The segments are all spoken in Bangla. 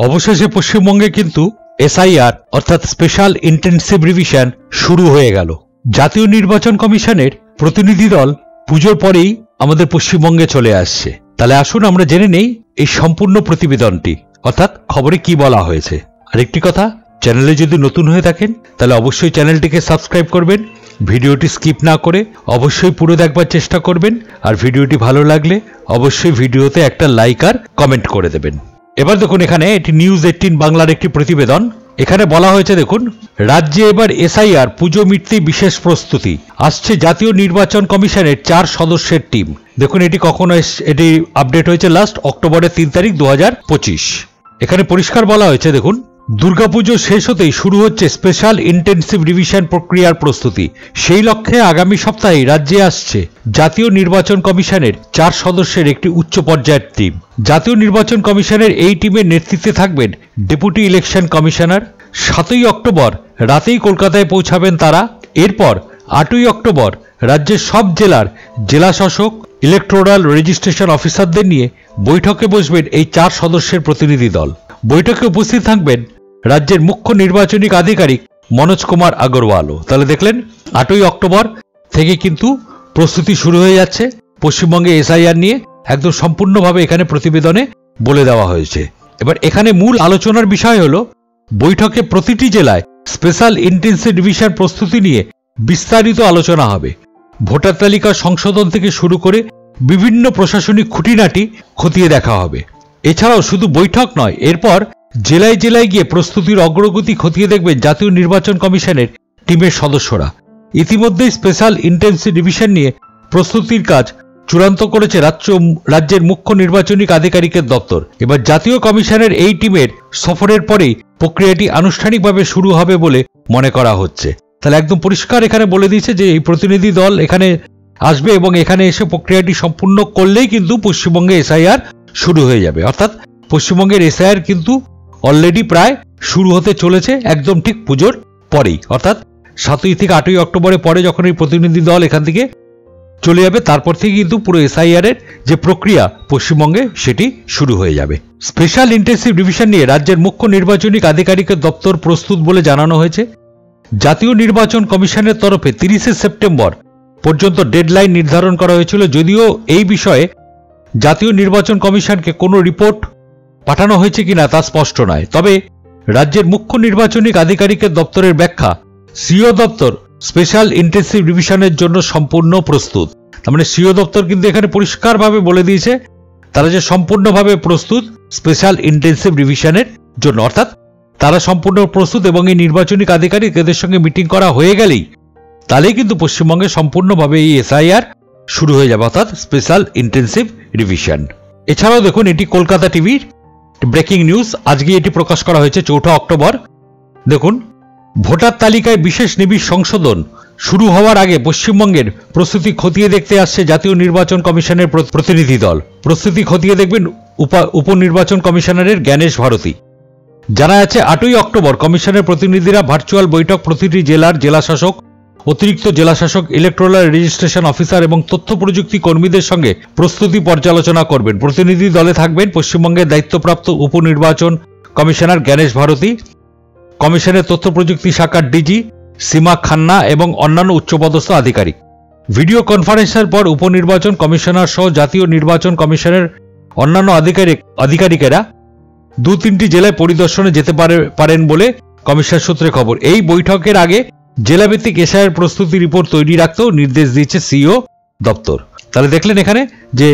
অবশেষে পশ্চিমবঙ্গে কিন্তু এসআইআর অর্থাৎ স্পেশাল ইন্টেনসিভ রিভিশন শুরু হয়ে গেল। জাতীয় নির্বাচন কমিশনের প্রতিনিধি দল পুজোর পরেই আমাদের পশ্চিমবঙ্গে চলে আসছে। তাহলে আসুন আমরা জেনে নেই এই সম্পূর্ণ প্রতিবেদনটি, অর্থাৎ খবরে কি বলা হয়েছে। আরেকটি কথা, চ্যানেলে যদি নতুন হয়ে থাকেন তাহলে অবশ্যই চ্যানেলটিকে সাবস্ক্রাইব করবেন, ভিডিওটি স্কিপ না করে অবশ্যই পুরো দেখবার চেষ্টা করবেন, আর ভিডিওটি ভালো লাগলে অবশ্যই ভিডিওতে একটা লাইক আর কমেন্ট করে দেবেন। এবার দেখুন, এখানে এটি নিউজ 18 বাংলার একটি প্রতিবেদন। এখানে বলা হয়েছে, দেখুন, রাজ্যে এবার এসআইআর পুজো মিটতেই বিশেষ প্রস্তুতি, আসছে জাতীয় নির্বাচন কমিশনের 4 সদস্যের টিম। দেখুন, এটি কখন এটি আপডেট হয়েছে লাস্ট অক্টোবরের 3 তারিখ 2025। এখানে পরিষ্কার বলা হয়েছে, দেখুন, দুর্গাপুজো শেষ হতেই শুরু হচ্ছে স্পেশাল ইন্টেনসিভ রিভিশন প্রক্রিয়ার প্রস্তুতি। সেই লক্ষ্যে আগামী সপ্তাহে রাজ্যে আসছে জাতীয় নির্বাচন কমিশনের 4 সদস্যের একটি উচ্চ পর্যায়ের টিম। জাতীয় নির্বাচন কমিশনের এই টিমের নেতৃত্বে থাকবেন ডেপুটি ইলেকশন কমিশনার। 7ই অক্টোবর রাতেই কলকাতায় পৌঁছাবেন তারা। এরপর 8ই অক্টোবর রাজ্যের সব জেলার জেলাশাসক, ইলেকটোরাল রেজিস্ট্রেশন অফিসারদের নিয়ে বৈঠকে বসবেন এই 4 সদস্যের প্রতিনিধি দল। বৈঠকে উপস্থিত থাকবেন রাজ্যের মুখ্য নির্বাচনিক আধিকারিক মনোজ কুমার আগরওয়ালও। তাহলে দেখলেন, 8ই অক্টোবর থেকে কিন্তু প্রস্তুতি শুরু হয়ে যাচ্ছে পশ্চিমবঙ্গে এসআইআর নিয়ে, একদম সম্পূর্ণভাবে এখানে প্রতিবেদনে বলে দেওয়া হয়েছে। এবার এখানে মূল আলোচনার বিষয় হলো, বৈঠকে প্রতিটি জেলায় স্পেশাল ইন্টেনসিভ রিভিশন প্রস্তুতি নিয়ে বিস্তারিত আলোচনা হবে। ভোটার তালিকা সংশোধন থেকে শুরু করে বিভিন্ন প্রশাসনিক খুঁটিনাটি খতিয়ে দেখা হবে। এছাড়াও শুধু বৈঠক নয়, এরপর জেলায় জেলায় গিয়ে প্রস্তুতির অগ্রগতি খতিয়ে দেখবেন জাতীয় নির্বাচন কমিশনের টিমের সদস্যরা। ইতিমধ্যেই স্পেশাল ইন্টেনসিভ রিভিশন নিয়ে প্রস্তুতির কাজ চূড়ান্ত করেছে রাজ্যের মুখ্য নির্বাচনিক আধিকারিকের দপ্তর। এবার জাতীয় কমিশনের এই টিমের সফরের পরেই প্রক্রিয়াটি আনুষ্ঠানিকভাবে শুরু হবে বলে মনে করা হচ্ছে। তাহলে একদম পরিষ্কার এখানে বলে দিয়েছে যে এই প্রতিনিধি দল এখানে আসবে এবং এখানে এসে প্রক্রিয়াটি সম্পূর্ণ করলেই কিন্তু পশ্চিমবঙ্গে এসআইআর শুরু হয়ে যাবে। অর্থাৎ পশ্চিমবঙ্গের এসআইআর কিন্তু অলরেডি প্রায় শুরু হতে চলেছে, একদম ঠিক পুজোর পরেই, অর্থাৎ 7ই থেকে 8ই অক্টোবরের পরে যখন এই প্রতিনিধি দল এখান থেকে চলে যাবে, তারপর থেকে কিন্তু পুরো এসআইআর এর যে প্রক্রিয়া পশ্চিমবঙ্গে সেটি শুরু হয়ে যাবে। স্পেশাল ইন্টেনসিভ রিভিশন নিয়ে রাজ্যের মুখ্য নির্বাচনিক আধিকারিকের দপ্তর প্রস্তুত বলে জানানো হয়েছে। জাতীয় নির্বাচন কমিশনের তরফে 30শে সেপ্টেম্বর পর্যন্ত ডেডলাইন নির্ধারণ করা হয়েছিল। যদিও এই বিষয়ে জাতীয় নির্বাচন কমিশনকে কোনো রিপোর্ট পাঠানো হয়েছে কিনা তা স্পষ্ট নয়। তবে রাজ্যের মুখ্য নির্বাচনিক আধিকারিকের দপ্তরের ব্যাখ্যা, সিও দপ্তর স্পেশাল ইন্টেনসিভ রিভিশনের জন্য সম্পূর্ণ প্রস্তুত। তার মানে সিও দপ্তর কিন্তু এখানে পরিষ্কারভাবে বলে দিয়েছে তারা যে সম্পূর্ণভাবে প্রস্তুত স্পেশাল ইন্টেনসিভ রিভিশনের জন্য, অর্থাৎ তারা সম্পূর্ণ প্রস্তুত এবং এই নির্বাচনিক আধিকারিক এদের সঙ্গে মিটিং করা হয়ে গেলেই তাহলেই কিন্তু পশ্চিমবঙ্গে সম্পূর্ণভাবে এই এসআইআর শুরু হয়ে যাবে, অর্থাৎ স্পেশাল ইন্টেনসিভ রিভিশন। এছাড়াও দেখুন, এটি কলকাতা টিভির ব্রেকিং নিউজ, আজকে এটি প্রকাশ করা হয়েছে 4 অক্টোবর। দেখুন, ভোটার তালিকায় বিশেষ নিবিড় সংশোধন শুরু হওয়ার আগে পশ্চিমবঙ্গের প্রস্তুতি খতিয়ে দেখতে আসছে জাতীয় নির্বাচন কমিশনের প্রতিনিধি দল। প্রস্তুতি খতিয়ে দেখবেন উপনির্বাচন কমিশনারের জ্ঞানেশ ভারতী। জানা যাচ্ছে 8ই অক্টোবর কমিশনের প্রতিনিধিরা ভার্চুয়াল বৈঠক প্রতিটি জেলার জেলাশাসক, অতিরিক্ত জেলাশাসক, ইলেকটোরাল রেজিস্ট্রেশন অফিসার এবং তথ্য প্রযুক্তি কর্মীদের সঙ্গে প্রস্তুতি পর্যালোচনা করবেন। প্রতিনিধি দলে থাকবেন পশ্চিমবঙ্গের দায়িত্বপ্রাপ্ত উপনির্বাচন কমিশনার জ্ঞানেশ ভারতী, কমিশনের তথ্য প্রযুক্তি শাখার ডিজি সীমা খান্না এবং অন্যান্য উচ্চপদস্থ আধিকারিক। ভিডিও কনফারেন্সের পর উপনির্বাচন কমিশনার সহ জাতীয় নির্বাচন কমিশনের অন্যান্য আধিকারিকেরা 2-3টি জেলায় পরিদর্শনে যেতে পারেন বলে কমিশন সূত্রে খবর। এই বৈঠকের আগে জেলাভিত্তিক এসআইআর প্রস্তুতি রিপোর্ট তৈরি রাখতেও নির্দেশ দিয়েছে সিও দপ্তর। তাহলে দেখলেন এখানে যে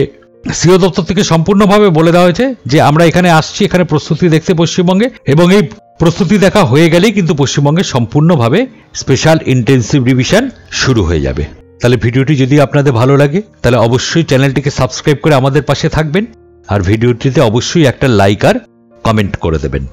সিও দপ্তর থেকে সম্পূর্ণভাবে বলে দেওয়া হয়েছে যে আমরা এখানে আসছি এখানে প্রস্তুতি দেখতে পশ্চিমবঙ্গে, এবং এই প্রস্তুতি দেখা হয়ে গেলেই কিন্তু পশ্চিমবঙ্গে সম্পূর্ণভাবে স্পেশাল ইন্টেনসিভ রিভিশন শুরু হয়ে যাবে। তাহলে ভিডিওটি যদি আপনাদের ভালো লাগে তাহলে অবশ্যই চ্যানেলটিকে সাবস্ক্রাইব করে আমাদের পাশে থাকবেন, আর ভিডিওটিতে অবশ্যই একটা লাইক আর কমেন্ট করে দেবেন।